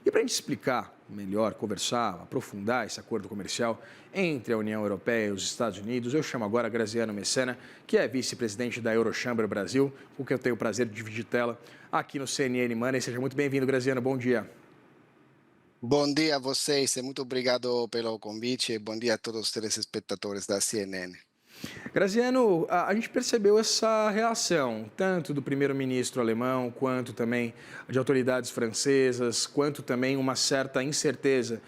E para a gente explicar melhor, conversar, aprofundar esse acordo comercial entre a União Europeia e os Estados Unidos, eu chamo agora a Graziano Messana, que é vice-presidente da Eurochamber Brasil, com quem eu tenho o prazer de dividir tela aqui no CNN Money. Seja muito bem-vindo, Graziano. Bom dia. Bom dia a vocês e muito obrigado pelo convite e bom dia a todos os telespectadores da CNN. Graziano, a gente percebeu essa reação, tanto do primeiro-ministro alemão, quanto também de autoridades francesas, quanto também uma certa incerteza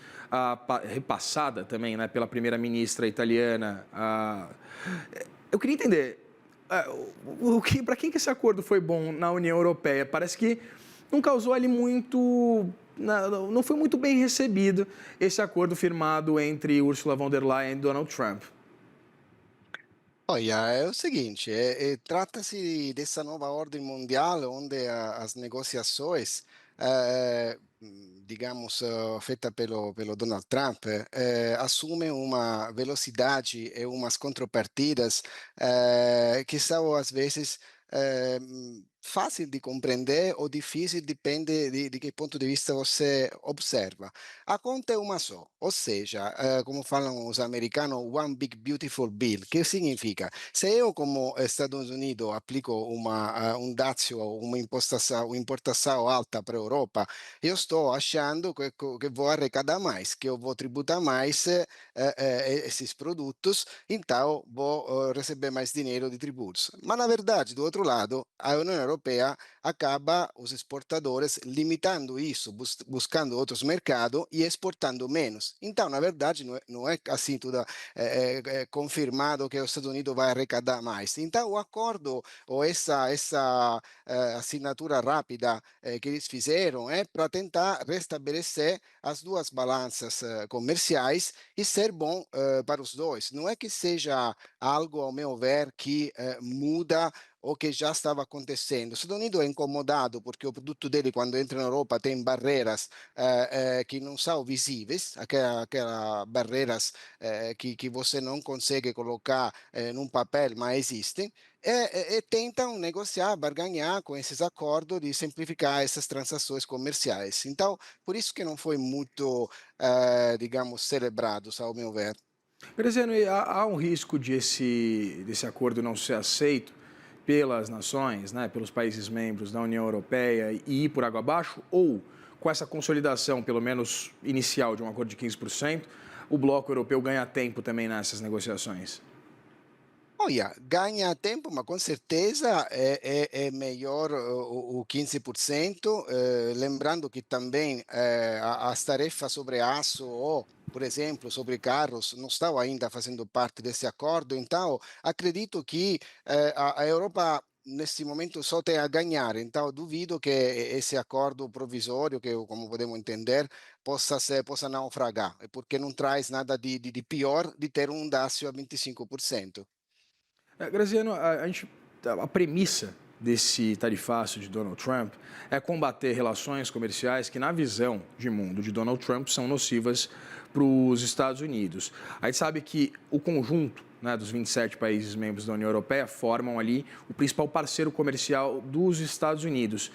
repassada também, né, pela primeira-ministra italiana. Eu queria entender, para quem que esse acordo foi bom na União Europeia? Parece que não causou ali muito. Não foi muito bem recebido esse acordo firmado entre Ursula von der Leyen e Donald Trump. Olha, é o seguinte, trata-se dessa nova ordem mundial onde as negociações, digamos, feita pelo Donald Trump, assumem uma velocidade e umas contrapartidas que são, às vezes, fácil de compreender ou difícil, depende de que ponto de vista você observa. A conta é uma só, ou seja, como falam os americanos, one big beautiful bill, que significa, se eu como Estados Unidos aplico um dazio, uma importação alta para a Europa, eu estou achando que vou arrecadar mais, que eu vou tributar mais esses produtos, então vou receber mais dinheiro de tributos. Mas, na verdade, do outro lado, a União Europeia acaba, os exportadores, limitando isso, buscando outros mercados e exportando menos. Então, na verdade, não é assim tudo confirmado que os Estados Unidos vai arrecadar mais. Então, o acordo ou essa assinatura rápida que eles fizeram é para tentar restabelecer as duas balanças comerciais e ser bom para os dois. Não é que seja algo, ao meu ver, que muda o que já estava acontecendo. Os Estados Unidos é incomodado porque o produto dele, quando entra na Europa, tem barreiras que não são visíveis, aquelas barreiras que você não consegue colocar num papel, mas existem, e tentam negociar, barganhar com esses acordos de simplificar essas transações comerciais. Então, por isso que não foi muito, digamos, celebrado, ao meu ver. Graziano, e há um risco desse acordo não ser aceito pelas nações, né, pelos países membros da União Europeia e ir por água abaixo? Ou, com essa consolidação, pelo menos inicial, de um acordo de 15%, o bloco europeu ganha tempo também nessas negociações? Olha, ganha tempo, mas com certeza é melhor o 15%, lembrando que também as tarefas sobre aço ou, por exemplo, sobre carros não estão ainda fazendo parte desse acordo, então acredito que a Europa nesse momento só tem a ganhar, então duvido que esse acordo provisório, que como podemos entender, possa naufragar, porque não traz nada de pior de ter um dácio a 25%. Graziano, a premissa desse tarifaço de Donald Trump é combater relações comerciais que, na visão de mundo de Donald Trump, são nocivas para os Estados Unidos. A gente sabe que o conjunto, né, dos 27 países membros da União Europeia formam ali o principal parceiro comercial dos Estados Unidos.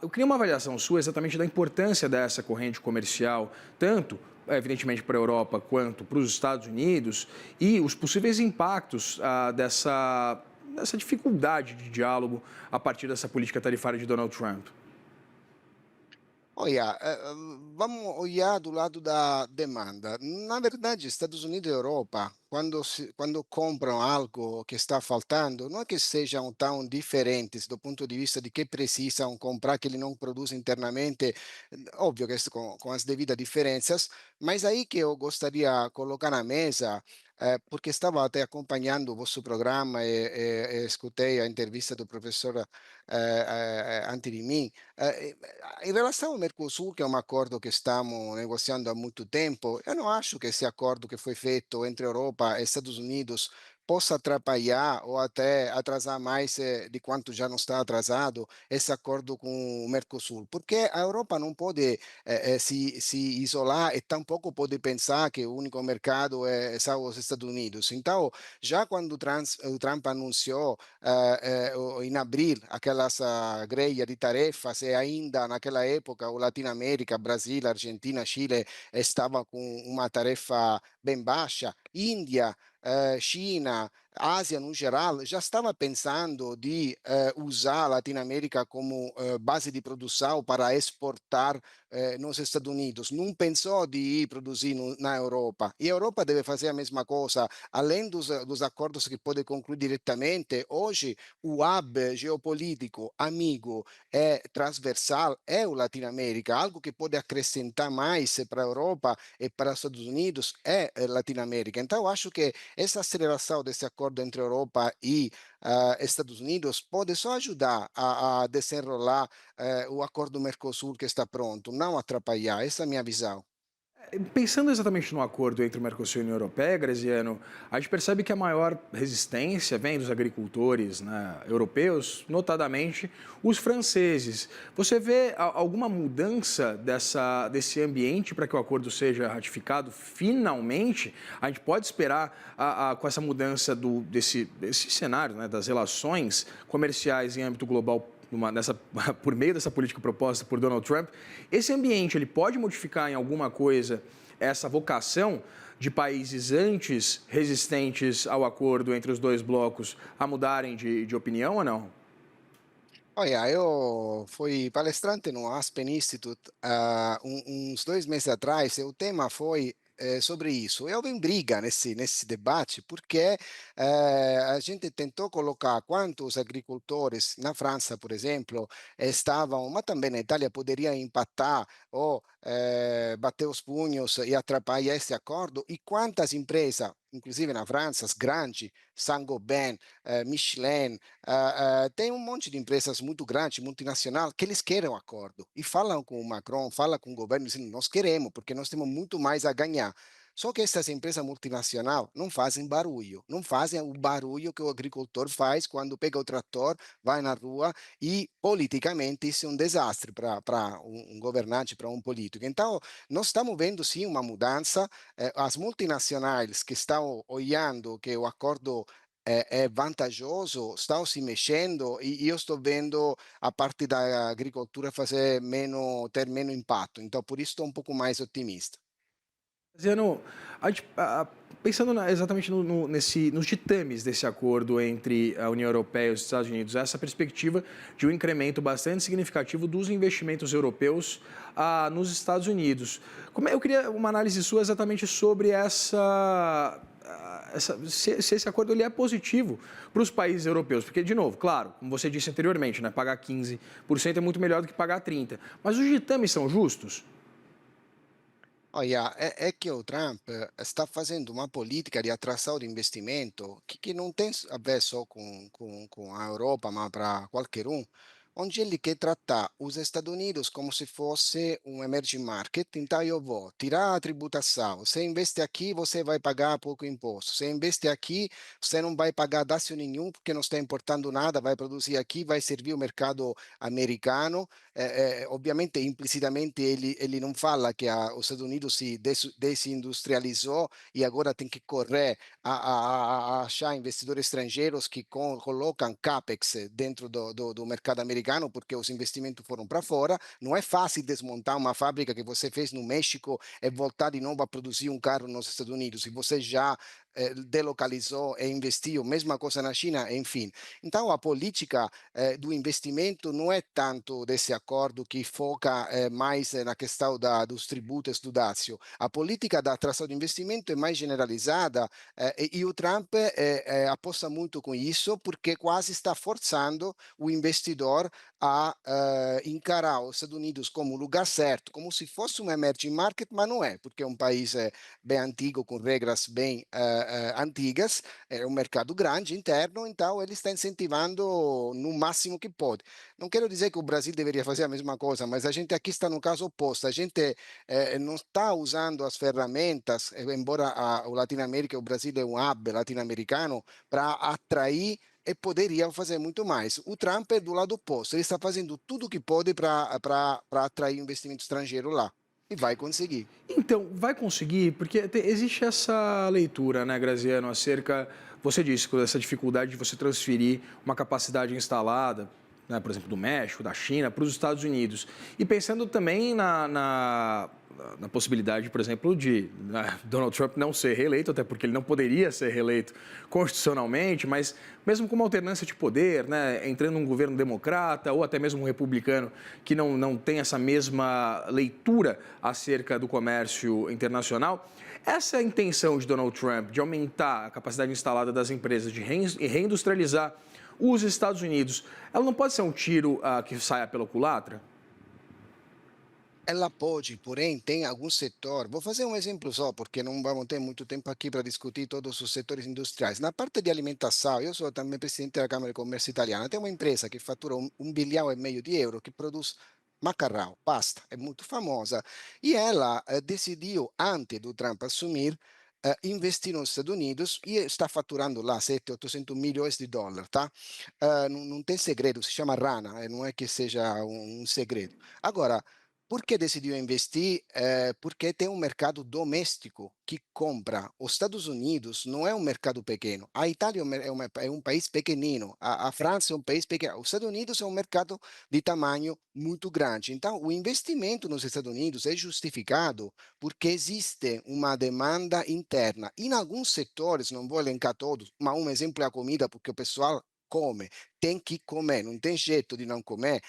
Eu queria uma avaliação sua exatamente da importância dessa corrente comercial, tanto evidentemente para a Europa quanto para os Estados Unidos e os possíveis impactos dessa dificuldade de diálogo a partir dessa política tarifária de Donald Trump. Olha, vamos olhar do lado da demanda. Na verdade, Estados Unidos e Europa, quando compram algo que está faltando, não é que sejam tão diferentes do ponto de vista de que precisam comprar que ele não produz internamente, óbvio que com as devidas diferenças, mas aí que eu gostaria de colocar na mesa, porque estava até acompanhando o vostro programa e escutei a intervista do professor antes de mim, em relação ao Mercosul, que é um acordo que estamos negociando há muito tempo, eu não acho que esse acordo que foi feito entre Europa e Estados Unidos possa atrapalhar ou até atrasar mais de quanto já não está atrasado esse acordo com o Mercosul, porque a Europa não pode se isolar e tampouco pode pensar que o único mercado são os Estados Unidos. Então, já quando o Trump anunciou em abril aquelas grelha di tarefas e ainda naquela época o Latinoamérica, Brasil, Argentina, Chile estava com uma tarefa bem baixa, Índia, Cina, Ásia no geral, já estava pensando de usar a Latinoamérica como base de produção para exportar nos Estados Unidos. Não pensou de ir produzir na Europa. E a Europa deve fazer a mesma coisa. Além dos acordos que pode concluir diretamente, hoje o hub geopolítico amigo e transversal é o Latinoamérica, algo que pode acrescentar mais para a Europa e para os Estados Unidos é a Latinoamérica. Então, eu acho que essa aceleração desse acordo entre Europa e Estados Unidos pode só ajudar a desenrolar o acordo Mercosul que está pronto, não atrapalhar. Essa é a minha visão. Pensando exatamente no acordo entre o Mercosul e a União Europeia, Graziano, a gente percebe que a maior resistência vem dos agricultores, né, europeus, notadamente os franceses. Você vê alguma mudança desse ambiente para que o acordo seja ratificado finalmente? A gente pode esperar, com essa mudança desse cenário, né, das relações comerciais em âmbito global por meio dessa política proposta por Donald Trump, esse ambiente ele pode modificar em alguma coisa essa vocação de países antes resistentes ao acordo entre os dois blocos a mudarem de opinião ou não? Olha, eu fui palestrante no Aspen Institute uns 2 meses atrás e o tema foi sobre isso. E houve briga nesse debate porque a gente tentou colocar quanto os agricultores na França, por exemplo, estavam, mas também na Itália, poderia impactar ou bater os punhos e atrapalhar esse acordo e quantas empresas, inclusive na França, as grandes, Saint-Gobain, Michelin, tem um monte de empresas muito grandes, multinacionais, que eles querem o acordo e falam com o Macron, falam com o governo, dizendo, nós queremos, porque nós temos muito mais a ganhar. Só que essas empresas multinacionais não fazem barulho, não fazem o barulho que o agricultor faz quando pega o trator, vai na rua e politicamente isso é um desastre para um governante, para um político. Então, nós estamos vendo sim uma mudança, as multinacionais que estão olhando que o acordo è vantaggioso, stavo si mexendo e io sto vendo a parte da agricoltura fazer ter meno impatto, então por isso estou um pouco mais otimista. Dizendo, pensando exatamente nos ditames desse acordo entre a União Europeia e os Estados Unidos, essa perspectiva de um incremento bastante significativo dos investimentos europeus nos Estados Unidos. Eu queria uma análise sua exatamente sobre se esse acordo ele é positivo para os países europeus, porque, de novo, claro, como você disse anteriormente, né, pagar 15% é muito melhor do que pagar 30%, mas os ditames são justos? Olha, é que o Trump sta facendo uma politica di attrazione di investimento que não tem a ver só com a Europa, mas para qualquer um, onde ele quer tratar os Estados Unidos como se fosse um emerging market. Então, eu vou tirar a tributação. Você investe aqui, você vai pagar pouco imposto. Você investe aqui, você não vai pagar dácio nenhum, porque não está importando nada, vai produzir aqui, vai servir o mercado americano. Ovviamente, implicitamente, ele não fala que os Estados Unidos se desindustrializou e agora tem que correr a achar investidores estrangeiros que colocam CAPEX dentro do mercado americano, porque os investimentos foram para fora. Não é fácil desmontar uma fábrica que você fez no México e voltar de novo a produzir um carro nos Estados Unidos, e você já delocalizou e investiu, mesma coisa na China, enfim. Então, a política do investimento não é tanto desse acordo que foca mais na questão dos tributos do Dácio. A política da atração de investimento é mais generalizada e o Trump aposta muito com isso, porque quase está forçando o investidor a encarar os Estados Unidos como o lugar certo, como se fosse um emerging market, mas não é, porque é um país bem antigo, com regras bem antigas, é um mercado grande interno, então ele está incentivando no máximo que pode. Não quero dizer que o Brasil deveria fazer a mesma coisa, mas a gente aqui está no caso oposto, a gente não está usando as ferramentas, embora o Latinoamérica, o Brasil é um hub latino-americano, para atrair e poderiam fazer muito mais. O Trump é do lado oposto, ele está fazendo tudo o que pode para atrair investimento estrangeiro lá. E vai conseguir. Então, vai conseguir, porque existe essa leitura, né, Graziano, acerca, você disse, dessa dificuldade de você transferir uma capacidade instalada, né, por exemplo, do México, da China, para os Estados Unidos. E pensando também na possibilidade, por exemplo, de Donald Trump não ser reeleito, até porque ele não poderia ser reeleito constitucionalmente, mas mesmo com uma alternância de poder, né, entrando num governo democrata ou até mesmo um republicano que não tem essa mesma leitura acerca do comércio internacional, essa intenção de Donald Trump de aumentar a capacidade instalada das empresas de reindustrializar os Estados Unidos, ela não pode ser um tiro que saia pela culatra? Ela pode, porém, tem algum setor. Vou fazer um exemplo só, porque não vamos ter muito tempo aqui para discutir todos os setores industriais. Na parte de alimentação, eu sou também presidente da Câmara de Comércio Italiana. Tem uma empresa que fatura 1,5 bilhão de euros, que produz macarrão, pasta, é muito famosa. E ela decidiu, antes do Trump assumir, investir nos Estados Unidos e está faturando lá 700, 800 milhões de dólares, tá? Não tem segredo, se chama Rana, não é que seja um segredo. Agora, por que decidiu investir? Porque tem um mercado doméstico que compra. Os Estados Unidos não é um mercado pequeno. A Itália é um país pequenino. A França é um país pequeno. Os Estados Unidos é um mercado de tamanho muito grande. Então, o investimento nos Estados Unidos é justificado porque existe uma demanda interna. Em alguns setores, não vou elencar todos, mas um exemplo é a comida, porque o pessoal come, tem que comer, não tem jeito de não comer.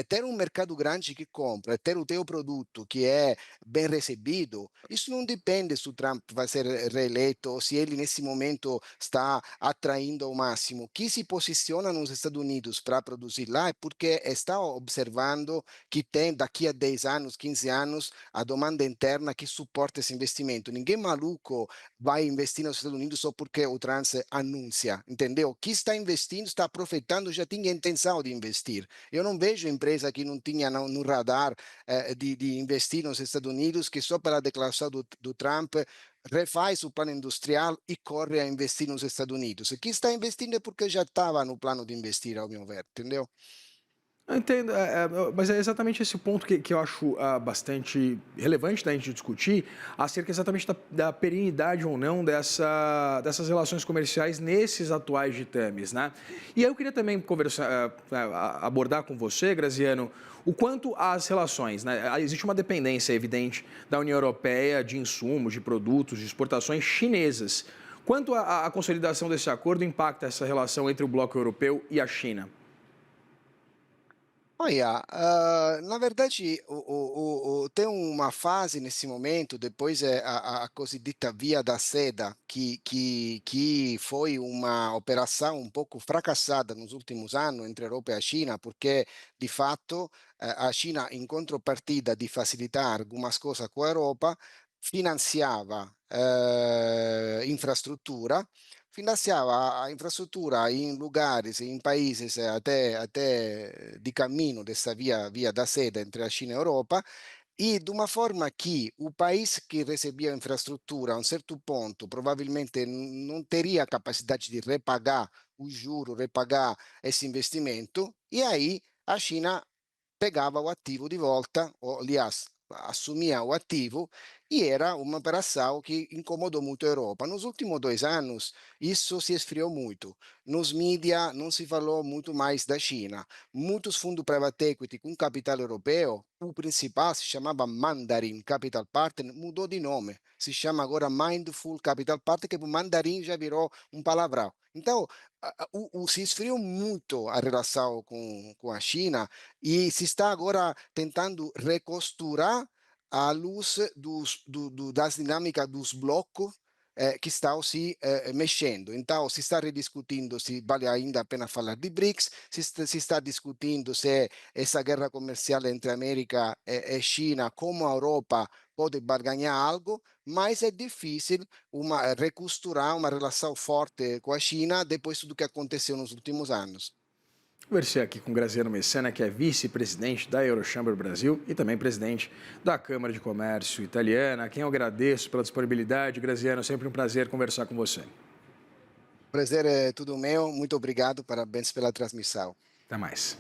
Ter um mercado grande que compra, ter o teu produto que é bem recebido, isso não depende se o Trump vai ser reeleito ou se ele nesse momento está atraindo ao máximo. Quem se posiciona nos Estados Unidos para produzir lá é porque está observando que tem daqui a 10 anos, 15 anos, a demanda interna que suporta esse investimento. Ninguém maluco vai investir nos Estados Unidos só porque o Trump anuncia, entendeu? Quem está investindo está aproveitando, já tinha intenção de investir. Eu não vejo empresa que não tinha no radar de investir nos Estados Unidos, que só pela declaração do Trump refaz o plano industrial e corre a investir nos Estados Unidos. E quem está investindo é porque já estava no plano de investir, ao meu ver, entendeu? Eu entendo, mas é exatamente esse ponto que eu acho bastante relevante da gente discutir, acerca exatamente da perenidade ou não dessas relações comerciais nesses atuais ditames, né? E aí eu queria também abordar com você, Graziano, o quanto as relações, né? Existe uma dependência evidente da União Europeia de insumos, de produtos, de exportações chinesas. Quanto a consolidação desse acordo impacta essa relação entre o bloco europeu e a China? Olha, na verdade, tem uma fase nesse momento, depois é a cosiddetta Via da Seda, que foi uma operação um pouco fracassada nos últimos anos entre a Europa e a China, porque, de fato, a China, em contrapartida de facilitar algumas coisas com a Europa, financiava infraestrutura, financiava a infraestrutura em lugares, em países até de caminho dessa via da seda entre a China e a Europa, e de uma forma que o país que recebia a infraestrutura a um certo ponto provavelmente não teria a capacidade de repagar o juro, repagar esse investimento, e aí a China pegava o ativo de volta, ou aliás, assumia o ativo, e era uma operação que incomodou muito a Europa. Nos últimos 2 anos, isso se esfriou muito. Nos mídia não se falou muito mais da China. Muitos fundos private equity com capital europeu, o principal se chamava Mandarin Capital Partner, mudou de nome. Se chama agora Mindful Capital Partner, que o Mandarin já virou um palavrão. Então, se esfriou muito a relação com a China e se está agora tentando recosturar à luz das dinâmicas dos blocos que estão se mexendo. Então, se está rediscutindo se vale ainda a pena falar de BRICS, se está discutindo se essa guerra comercial entre América e China, como a Europa pode barganhar algo, mas é difícil recosturar uma relação forte com a China depois de tudo que aconteceu nos últimos anos. Conversei aqui com Graziano Messana, que é vice-presidente da Eurochamber Brasil e também presidente da Câmara de Comércio Italiana, a quem eu agradeço pela disponibilidade. Graziano, sempre um prazer conversar com você. Prazer é tudo meu, muito obrigado, parabéns pela transmissão. Até mais.